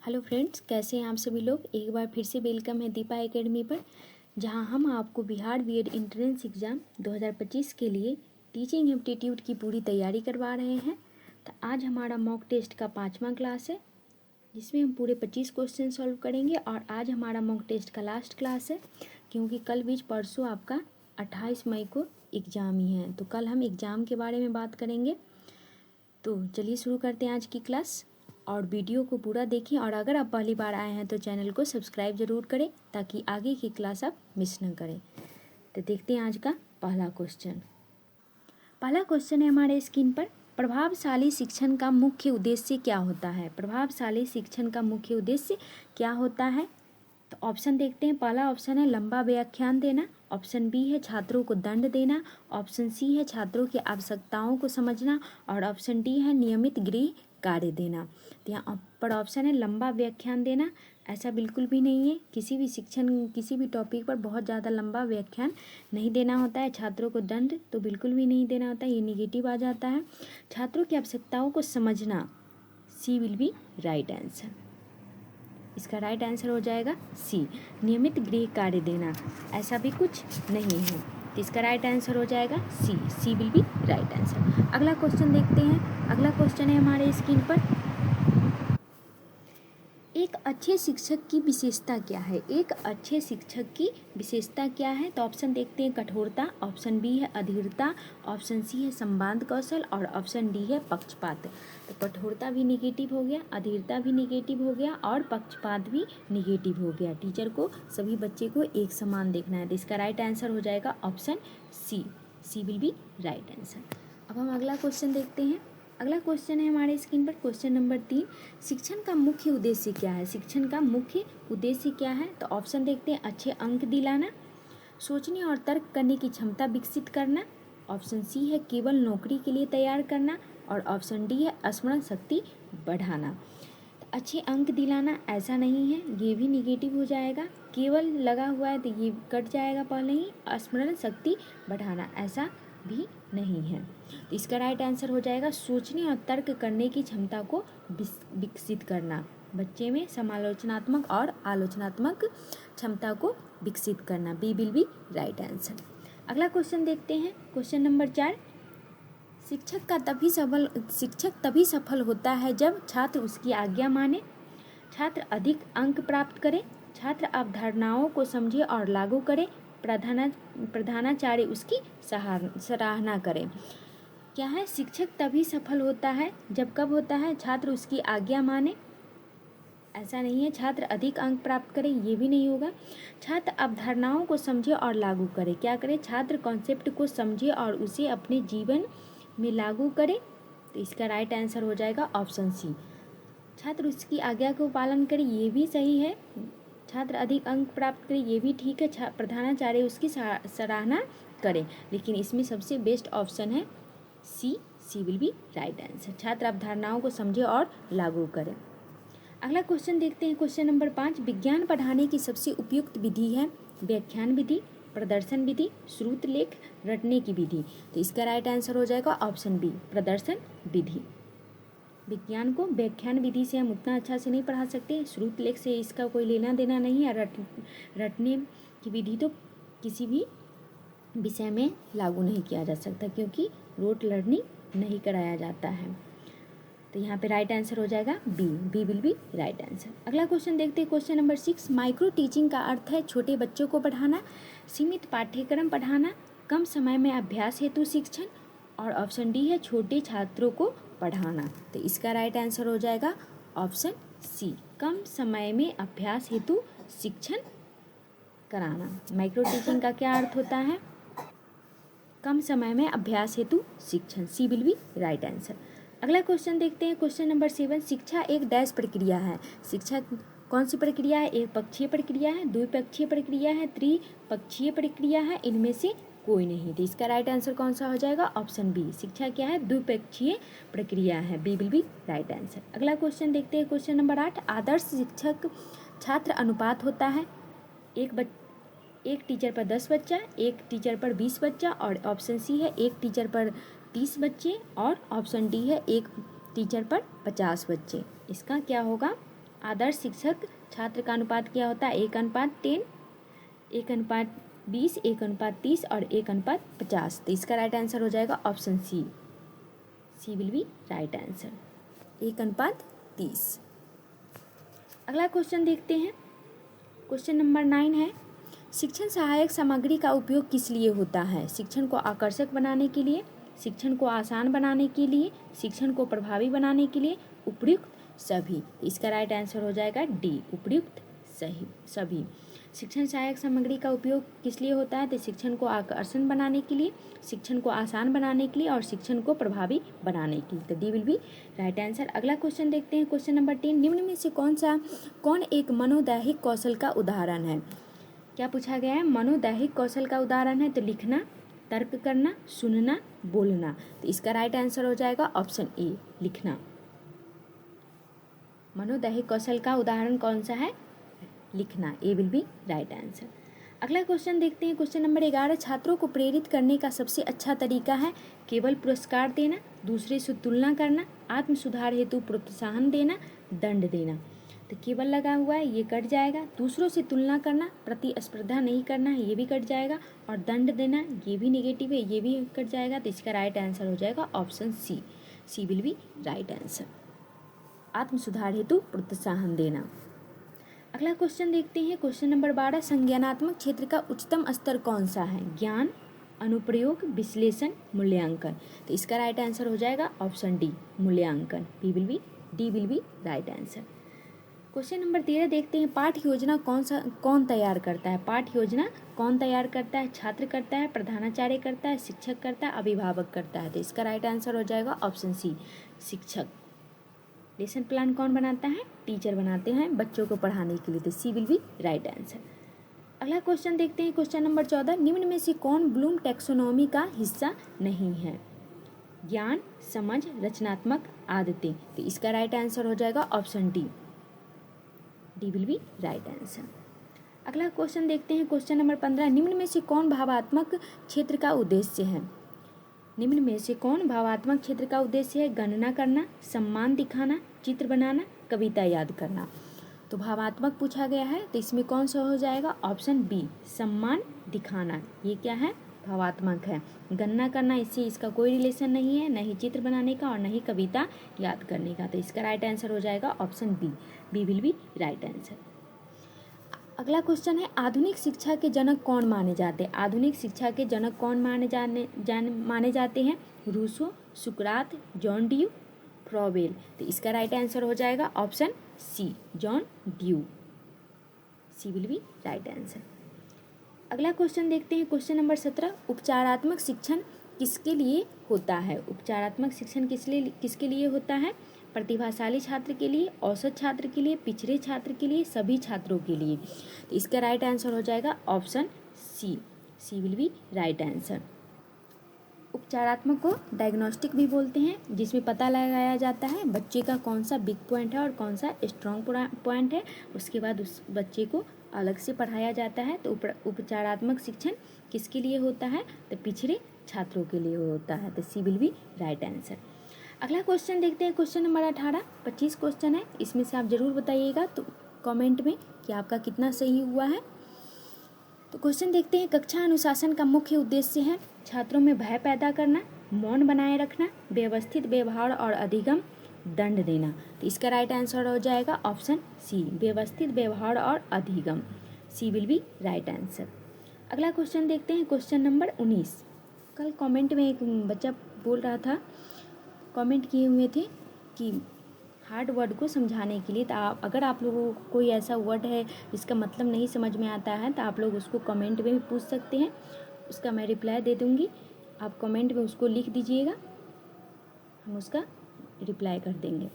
Hello friends, कैसे हैं आप सभी लोग। एक बार फिर से वेलकम है दीपा एकेडमी पर, जहां हम आपको बिहार बीएड एंट्रेंस एग्ज़ाम 2025 के लिए टीचिंग एप्टीट्यूड की पूरी तैयारी करवा रहे हैं। तो आज हमारा मॉक टेस्ट का 5वां क्लास है, जिसमें हम पूरे 25 क्वेश्चन सॉल्व करेंगे। और आज हमारा मॉक टेस्ट का लास्ट क्लास है, क्योंकि कल बीच परसों आपका 28 मई को एग्ज़ाम ही है। तो कल हम एग्ज़ाम के बारे में बात करेंगे। तो चलिए शुरू करते हैं आज की क्लास, और वीडियो को पूरा देखें। और अगर आप पहली बार आए हैं तो चैनल को सब्सक्राइब ज़रूर करें, ताकि आगे की क्लास आप मिस न करें। तो देखते हैं आज का पहला क्वेश्चन। पहला क्वेश्चन है हमारे स्क्रीन पर, प्रभावशाली शिक्षण का मुख्य उद्देश्य क्या होता है। प्रभावशाली शिक्षण का मुख्य उद्देश्य क्या होता है। तो ऑप्शन देखते हैं। पहला ऑप्शन है लंबा व्याख्यान देना, ऑप्शन बी है छात्रों को दंड देना, ऑप्शन सी है छात्रों की आवश्यकताओं को समझना, और ऑप्शन डी है नियमित गृह कार्य देना। तो यहाँ पर ऑप्शन है लंबा व्याख्यान देना। ऐसा बिल्कुल भी नहीं है, किसी भी टॉपिक पर बहुत ज़्यादा लंबा व्याख्यान नहीं देना होता है। छात्रों को दंड तो बिल्कुल भी नहीं देना होता है, ये निगेटिव आ जाता है। छात्रों की आवश्यकताओं को समझना, सी विल बी राइट आंसर। इसका राइट आंसर हो जाएगा सी, नियमित गृह कार्य देना। ऐसा भी कुछ नहीं है, तो इसका राइट आंसर हो जाएगा सी विल बी राइट आंसर। अगला क्वेश्चन देखते हैं। अगला क्वेश्चन है हमारे स्क्रीन पर, एक अच्छे शिक्षक की विशेषता क्या है। एक अच्छे शिक्षक की विशेषता क्या है। तो ऑप्शन देखते हैं कठोरता, ऑप्शन बी है अधीरता, ऑप्शन सी है संवाद कौशल, और ऑप्शन डी है पक्षपात। तो कठोरता भी निगेटिव हो गया, अधीरता भी निगेटिव हो गया, और पक्षपात भी निगेटिव हो गया। टीचर को सभी बच्चे को एक समान देखना है। तो इसका राइट आंसर हो जाएगा option C will be right answer. अब हम अगला क्वेश्चन देखते हैं। अगला क्वेश्चन है हमारे स्क्रीन पर, क्वेश्चन नंबर 3, शिक्षण का मुख्य उद्देश्य क्या है। शिक्षण का मुख्य उद्देश्य क्या है। तो ऑप्शन देखते हैं अच्छे अंक दिलाना, सोचने और तर्क करने की क्षमता विकसित करना, ऑप्शन सी है केवल नौकरी के लिए तैयार करना, और ऑप्शन डी है स्मरण शक्ति बढ़ाना। तो अच्छे अंक दिलाना ऐसा नहीं है, ये भी निगेटिव हो जाएगा। केवल लगा हुआ है तो ये कट जाएगा पहले ही। स्मरण शक्ति बढ़ाना ऐसा भी नहीं है। तो इसका राइट आंसर हो जाएगा सोचने और तर्क करने की क्षमता को विकसित करना, बच्चे में समालोचनात्मक और आलोचनात्मक क्षमता को विकसित करना। B will be right answer. अगला क्वेश्चन देखते हैं। क्वेश्चन नंबर 4, शिक्षक तभी सफल होता है जब छात्र उसकी आज्ञा माने, छात्र अधिक अंक प्राप्त करे, छात्र अवधारणाओं को समझे और लागू करे, प्रधानाचार्य उसकी सराहना करे। क्या है, शिक्षक तभी सफल होता है जब कब होता है, छात्र उसकी आज्ञा माने, ऐसा नहीं है। छात्र अधिक अंक प्राप्त करे, ये भी नहीं होगा। छात्र अवधारणाओं को समझे और लागू करे, क्या करे, छात्र कॉन्सेप्ट को समझे और उसे अपने जीवन में लागू करे। तो इसका राइट आंसर हो जाएगा ऑप्शन सी, छात्र उसकी आज्ञा को पालन करे, ये भी सही है। छात्र अधिक अंक प्राप्त करे, ये भी ठीक है। प्रधानाचार्य उसकी सराहना करे, लेकिन इसमें सबसे बेस्ट ऑप्शन है सी विल बी राइट आंसर। छात्र अवधारणाओं को समझे और लागू करें। अगला क्वेश्चन देखते हैं। क्वेश्चन नंबर 5, विज्ञान पढ़ाने की सबसे उपयुक्त विधि है व्याख्यान विधि, प्रदर्शन विधि, श्रुत लेख, रटने की विधि। तो इसका राइट आंसर हो जाएगा ऑप्शन बी, प्रदर्शन विधि। विज्ञान को व्याख्यान विधि से हम उतना अच्छा से नहीं पढ़ा सकते, श्रुत लेख से इसका कोई लेना देना नहीं है। रटने की विधि तो किसी भी विषय में लागू नहीं किया जा सकता, क्योंकि रोट लर्निंग नहीं कराया जाता है। तो यहाँ पे राइट आंसर हो जाएगा B will be right answer. अगला क्वेश्चन देखते हैं। क्वेश्चन नंबर 6, माइक्रो टीचिंग का अर्थ है छोटे बच्चों को पढ़ाना, सीमित पाठ्यक्रम पढ़ाना, कम समय में अभ्यास हेतु शिक्षण, और ऑप्शन डी है छोटे छात्रों को पढ़ाना। तो इसका राइट आंसर हो जाएगा ऑप्शन सी, कम समय में अभ्यास हेतु शिक्षण कराना। माइक्रो टीचिंग का क्या अर्थ होता है, कम समय में अभ्यास हेतु शिक्षण। सी विल बी राइट आंसर। अगला क्वेश्चन देखते हैं। क्वेश्चन नंबर 7, शिक्षा एक डैश प्रक्रिया है। शिक्षा कौन सी प्रक्रिया है, एक पक्षीय प्रक्रिया है, द्विपक्षीय प्रक्रिया है, त्रिपक्षीय प्रक्रिया है, इनमें से कोई नहीं। तो इसका राइट आंसर कौन सा हो जाएगा, ऑप्शन बी, शिक्षा क्या है, द्विपक्षीय प्रक्रिया है। B will be right answer. अगला क्वेश्चन देखते हैं। क्वेश्चन नंबर 8, आदर्श शिक्षक छात्र अनुपात होता है एक टीचर पर 10 बच्चा, एक टीचर पर 20 बच्चा, और ऑप्शन सी है एक टीचर पर 30 बच्चे, और ऑप्शन डी है एक टीचर पर 50 बच्चे। इसका क्या होगा, आदर्श शिक्षक छात्र का अनुपात क्या होता है? 1:10, 1:20, 1:30 और 1:50। तो इसका राइट आंसर हो जाएगा option C. C will be right answer, 1:30। अगला क्वेश्चन देखते हैं। क्वेश्चन नंबर 9 है, शिक्षण सहायक सामग्री का उपयोग किस लिए होता है? शिक्षण को आकर्षक बनाने के लिए, शिक्षण को आसान बनाने के लिए, शिक्षण को प्रभावी बनाने के लिए, उपयुक्त सभी। इसका राइट आंसर हो जाएगा डी, उपयुक्त सभी। शिक्षण सहायक सामग्री का उपयोग किस लिए होता है? तो शिक्षण को आकर्षण बनाने के लिए, शिक्षण को आसान बनाने के लिए और शिक्षण को प्रभावी बनाने के लिए। तो D will be right answer. अगला क्वेश्चन देखते हैं। क्वेश्चन नंबर 10, निम्न में से कौन एक मनोदैहिक कौशल का उदाहरण है? क्या पूछा गया है? मनोदैहिक कौशल का उदाहरण है। तो लिखना, तर्क करना, सुनना, बोलना। तो इसका राइट आंसर हो जाएगा ऑप्शन ए, लिखना। मनोदैहिक कौशल का उदाहरण कौन सा है? लिखना। ए विल बी राइट आंसर। अगला क्वेश्चन देखते हैं। क्वेश्चन नंबर 11, छात्रों को प्रेरित करने का सबसे अच्छा तरीका है केवल पुरस्कार देना, दूसरे से तुलना करना, आत्म सुधार हेतु प्रोत्साहन देना, दंड देना। तो केवल लगा हुआ है, ये कट जाएगा। दूसरों से तुलना करना, प्रतिस्पर्धा नहीं करना है, ये भी कट जाएगा। और दंड देना, ये भी नेगेटिव है, ये भी कट जाएगा। तो इसका राइट आंसर हो जाएगा option C. C will be right answer, आत्म सुधार हेतु प्रोत्साहन देना। अगला क्वेश्चन देखते हैं। क्वेश्चन नंबर 12, संज्ञानात्मक क्षेत्र का उच्चतम स्तर कौन सा है? ज्ञान, अनुप्रयोग, विश्लेषण, मूल्यांकन। तो इसका राइट आंसर हो जाएगा ऑप्शन डी, मूल्यांकन। D will be right answer. Question number 13 देखते हैं। पाठ्य योजना कौन तैयार करता है? पाठ्य योजना कौन तैयार करता है? छात्र करता है, प्रधानाचार्य करता है, शिक्षक करता है, अभिभावक करता है। तो इसका राइट आंसर हो जाएगा ऑप्शन सी, शिक्षक। लेसन प्लान कौन बनाता है? टीचर बनाते हैं बच्चों को पढ़ाने के लिए। तो सी विल बी राइट आंसर। अगला क्वेश्चन देखते हैं। क्वेश्चन नंबर 14, निम्न में से कौन ब्लूम टैक्सोनॉमी का हिस्सा नहीं है? ज्ञान, समझ, रचनात्मक, आदतें। तो इसका राइट आंसर हो जाएगा option D. D will be right answer. अगला क्वेश्चन देखते हैं। क्वेश्चन नंबर 15, निम्न में से कौन भावात्मक क्षेत्र का उद्देश्य है? निम्न में से कौन भावात्मक क्षेत्र का उद्देश्य है? गणना करना, सम्मान दिखाना, चित्र बनाना, कविता याद करना। तो भावात्मक पूछा गया है, तो इसमें कौन सा हो जाएगा? ऑप्शन बी, सम्मान दिखाना। ये क्या है? भावात्मक है। गणना करना, इससे इसका कोई रिलेशन नहीं है, न ही चित्र बनाने का और न ही कविता याद करने का। तो इसका राइट आंसर हो जाएगा option B. B will be right answer. अगला क्वेश्चन है, आधुनिक शिक्षा के जनक कौन माने जाते हैं? आधुनिक शिक्षा के जनक कौन माने जाते हैं? रूसो, सुकरात, जॉन ड्यू, फ्रॉबेल। तो इसका राइट आंसर हो जाएगा option C, John Dewey. C will be right answer. अगला क्वेश्चन देखते हैं। क्वेश्चन नंबर 17, उपचारात्मक शिक्षण किसके लिए होता है? उपचारात्मक शिक्षण किसके लिए होता है? प्रतिभाशाली छात्र के लिए, औसत छात्र के लिए, पिछड़े छात्र के लिए, सभी छात्रों के लिए। तो इसका राइट आंसर हो जाएगा option C. C will be right answer. उपचारात्मक को डायग्नोस्टिक भी बोलते हैं, जिसमें पता लगाया जाता है बच्चे का कौन सा वीक पॉइंट है और कौन सा स्ट्रॉन्ग पॉइंट है। उसके बाद उस बच्चे को अलग से पढ़ाया जाता है। तो उपचारात्मक शिक्षण किसके लिए होता है? तो पिछड़े छात्रों के लिए होता है। तो सी विल बी राइट आंसर। अगला क्वेश्चन देखते हैं। क्वेश्चन नंबर 18, 25 क्वेश्चन है। इसमें से आप ज़रूर बताइएगा तो कमेंट में कि आपका कितना सही हुआ है। तो क्वेश्चन देखते हैं। कक्षा अनुशासन का मुख्य उद्देश्य है छात्रों में भय पैदा करना, मौन बनाए रखना, व्यवस्थित व्यवहार और अधिगम, दंड देना। तो इसका राइट आंसर हो जाएगा ऑप्शन सी, व्यवस्थित व्यवहार और अधिगम। सी विल बी राइट आंसर। अगला क्वेश्चन देखते हैं। क्वेश्चन नंबर 19, कल कमेंट में एक बच्चा बोल रहा था, कमेंट किए हुए थे कि हार्ड वर्ड को समझाने के लिए। तो अगर आप लोगों को कोई ऐसा वर्ड है जिसका मतलब नहीं समझ में आता है तो आप लोग उसको कमेंट में भी पूछ सकते हैं, उसका मैं रिप्लाई दे दूँगी। आप कमेंट में उसको लिख दीजिएगा, हम उसका रिप्लाई कर देंगे।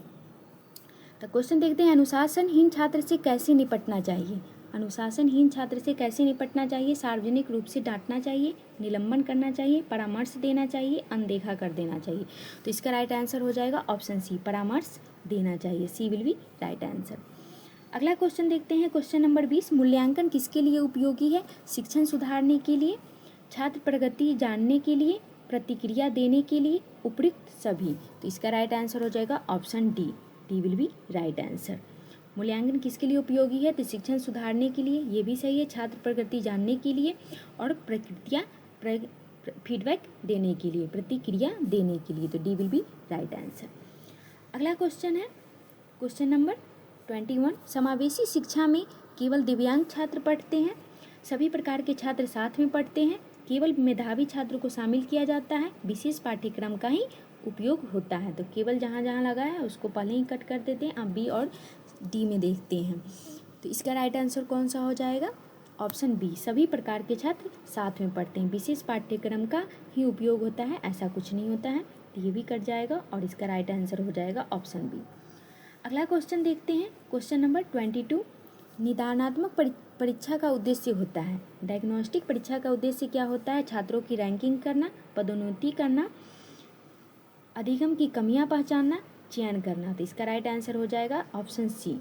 तो क्वेश्चन देखते हैं। अनुशासनहीन छात्र से कैसे निपटना चाहिए? अनुशासनहीन छात्र से कैसे निपटना चाहिए? सार्वजनिक रूप से डांटना चाहिए, निलंबन करना चाहिए, परामर्श देना चाहिए, अनदेखा कर देना चाहिए। तो इसका राइट आंसर हो जाएगा ऑप्शन सी, परामर्श देना चाहिए। सी विल बी राइट आंसर। अगला क्वेश्चन देखते हैं। क्वेश्चन नंबर 20, मूल्यांकन किसके लिए उपयोगी है? शिक्षण सुधारने के लिए, छात्र प्रगति जानने के लिए, प्रतिक्रिया देने के लिए, उपयुक्त सभी। तो इसका राइट आंसर हो जाएगा option D. D will be right answer. मूल्यांकन किसके लिए उपयोगी है? तो शिक्षण सुधारने के लिए, ये भी सही है, छात्र प्रगति जानने के लिए और फीडबैक देने के लिए, प्रतिक्रिया देने के लिए। तो D will be right answer. अगला क्वेश्चन है क्वेश्चन नंबर 21। समावेशी शिक्षा में केवल दिव्यांग छात्र पढ़ते हैं, सभी प्रकार के छात्र साथ में पढ़ते हैं, केवल मेधावी छात्रों को शामिल किया जाता है, विशेष पाठ्यक्रम का ही उपयोग होता है। तो केवल जहाँ जहाँ लगा है उसको पहले ही कट कर देते हैं। आप बी और डी में देखते हैं। तो इसका राइट आंसर कौन सा हो जाएगा? ऑप्शन बी, सभी प्रकार के छात्र साथ में पढ़ते हैं, विशेष पाठ्यक्रम का ही उपयोग होता है, ऐसा कुछ नहीं होता है। तो ये भी कट जाएगा और इसका राइट आंसर हो जाएगा ऑप्शन बी। अगला क्वेश्चन देखते हैं क्वेश्चन नंबर 22। निदानात्मक परीक्षा का उद्देश्य होता है। डायग्नोस्टिक परीक्षा का उद्देश्य क्या होता है? छात्रों की रैंकिंग करना, पदोन्नति करना, अधिगम की कमियां पहचानना, चयन करना। तो इसका राइट आंसर हो जाएगा ऑप्शन सी।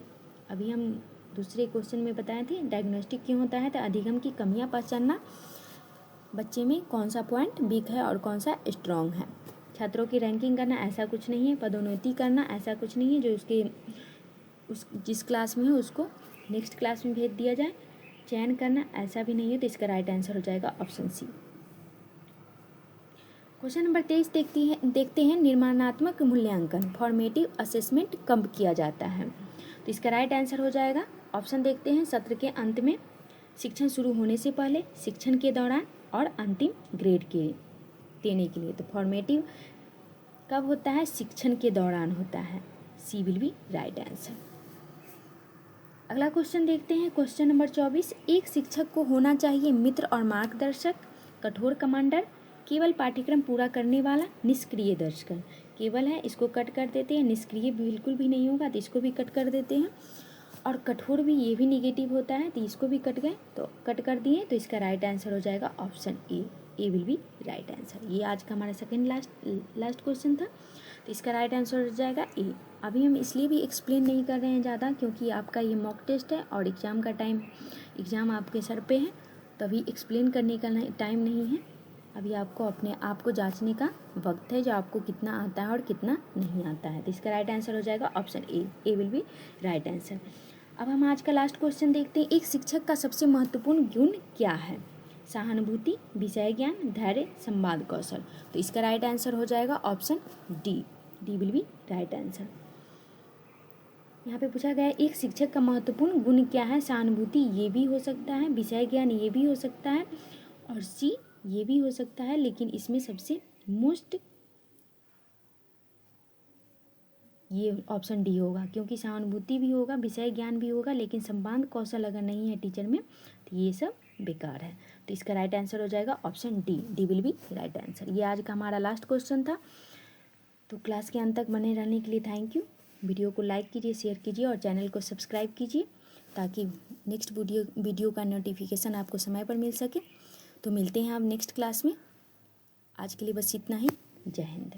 अभी हम दूसरे क्वेश्चन में बताए थे डायग्नोस्टिक क्यों होता है, तो अधिगम की कमियां पहचानना, बच्चे में कौन सा पॉइंट वीक है और कौन सा स्ट्रॉन्ग है। छात्रों की रैंकिंग करना ऐसा कुछ नहीं है, पदोन्नति करना ऐसा कुछ नहीं है, जो जिस क्लास में है उसको नेक्स्ट क्लास में भेज दिया जाए, चयन करना ऐसा भी नहीं है। तो इसका राइट आंसर हो जाएगा ऑप्शन सी। क्वेश्चन नंबर 23 देखते हैं निर्माणात्मक मूल्यांकन, फॉर्मेटिव असेसमेंट कब किया जाता है? तो इसका राइट आंसर हो जाएगा, ऑप्शन देखते हैं, सत्र के अंत में, शिक्षण शुरू होने से पहले, शिक्षण के दौरान और अंतिम ग्रेड के देने के लिए। तो फॉर्मेटिव कब होता है? शिक्षण के दौरान होता है। सी विल बी राइट आंसर। अगला क्वेश्चन देखते हैं क्वेश्चन नंबर 24। एक शिक्षक को होना चाहिए मित्र और मार्गदर्शक, कठोर कमांडर, केवल पाठ्यक्रम पूरा करने वाला, निष्क्रिय दर्शक। केवल है, इसको कट कर देते हैं, निष्क्रिय बिल्कुल भी नहीं होगा तो इसको भी कट कर देते हैं, और कठोर भी, ये भी निगेटिव होता है तो इसको भी कट गए, तो कट कर दिए। तो इसका राइट आंसर हो जाएगा option A. A will be right answer. ये आज का हमारा सेकंड लास्ट क्वेश्चन था, तो इसका राइट आंसर हो जाएगा ए। अभी हम इसलिए भी एक्सप्लेन नहीं कर रहे हैं ज़्यादा, क्योंकि आपका ये मॉक टेस्ट है और एग्ज़ाम का टाइम, एग्ज़ाम आपके सर पे है, तभी एक्सप्लेन करने का टाइम नहीं है। अभी आपको अपने आप को जांचने का वक्त है, जो आपको कितना आता है और कितना नहीं आता है। तो इसका राइट आंसर हो जाएगा option A. A will be right answer. अब हम आज का लास्ट क्वेश्चन देखते हैं। एक शिक्षक का सबसे महत्वपूर्ण गुण क्या है? सहानुभूति, विषय ज्ञान, धैर्य, संवाद कौशल। तो इसका राइट आंसर हो जाएगा option D. D will be right answer. यहाँ पे पूछा गया है एक शिक्षक का महत्वपूर्ण गुण क्या है? सहानुभूति, ये भी हो सकता है, विषय ज्ञान ये भी हो सकता है, और सी ये भी हो सकता है, लेकिन इसमें सबसे मोस्ट ये ऑप्शन डी होगा, क्योंकि सहानुभूति भी होगा, विषय ज्ञान भी होगा, लेकिन संवाद कौशल अगर नहीं है टीचर में तो ये सब बेकार है। तो इसका राइट आंसर हो जाएगा option D. D will be right answer. ये आज का हमारा लास्ट क्वेश्चन था। तो क्लास के अंत तक बने रहने के लिए थैंक यू। वीडियो को लाइक कीजिए, शेयर कीजिए और चैनल को सब्सक्राइब कीजिए, ताकि नेक्स्ट वीडियो का नोटिफिकेशन आपको समय पर मिल सके। तो मिलते हैं आप नेक्स्ट क्लास में। आज के लिए बस इतना ही। जय हिंद।